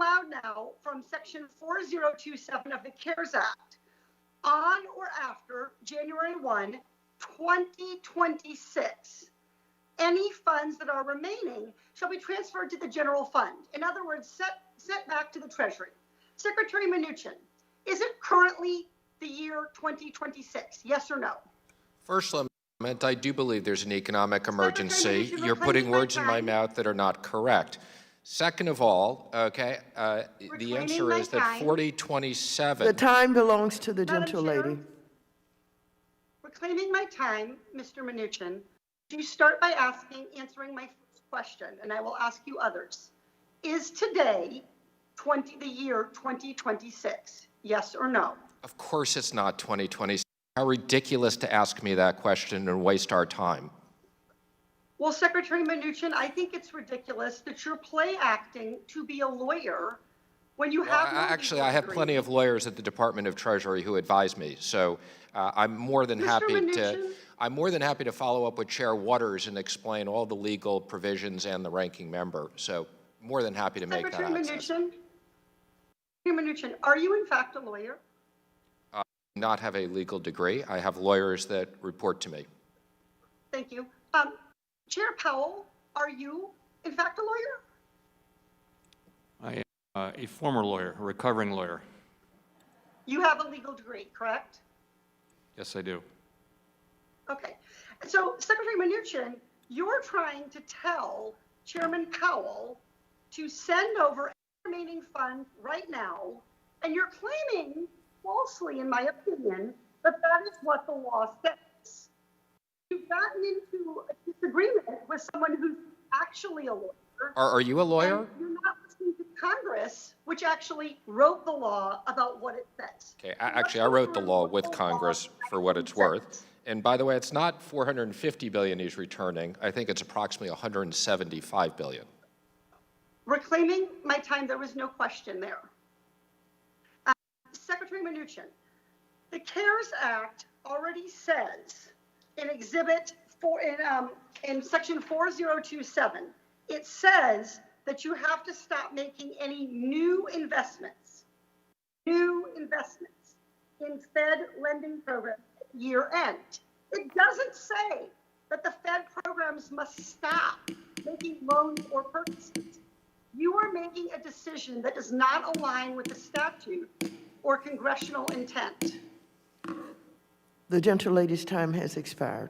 allowed now from section 4027 of the CARES Act on or after January 1, 2026. Any funds that are remaining shall be transferred to the general fund. In other words, sent back to the Treasury. Secretary Mnuchin, is it currently the year 2026? Yes or no? First Amendment, I do believe there's an economic emergency. Mnuchin, You're putting words in my mouth that are not correct. Second of all, okay, the answer is that 4027. The time belongs to the gentle Madam Chair, lady. Reclaiming my time, Mr. Mnuchin, you start by answering my first question, and I will ask you others. Is today the year 2026? Yes or no? Of course it's not 2026. How ridiculous to ask me that question and waste our time. Well, Secretary Mnuchin, I think it's ridiculous that you're play acting to be a lawyer when you have no actually, legal I have degree. plenty of lawyers at the Department of Treasury who advise me, so I'm more than happy to follow up with Chair Waters and explain all the legal provisions and the ranking member. So more than happy to make that access. Secretary Mnuchin, are you in fact a lawyer? I do not have a legal degree. I have lawyers that report to me. Thank you. Chair Powell, are you in fact a lawyer? I am a former lawyer, a recovering lawyer. You have a legal degree, correct? Yes, I do. Okay. So, Secretary Mnuchin, you're trying to tell Chairman Powell to send over remaining funds right now, and you're claiming, falsely in my opinion, that that is what the law says. You've gotten into a disagreement with someone who's actually a lawyer. Are you a lawyer? And you're not listening to Congress, which actually wrote the law about what it says. Okay, actually, I wrote the law with Congress for what it's worth. And by the way, it's not 450 billion he's returning. I think it's approximately 175 billion. Reclaiming my time, there was no question there. Secretary Mnuchin, the CARES Act already says in Exhibit 4, in Section 4027, it says that you have to stop making any new investments in Fed lending programs at year end. It doesn't say that the Fed programs must stop making loans or purchases. You are making a decision that does not align with the statute or congressional intent. The gentle lady's time has expired.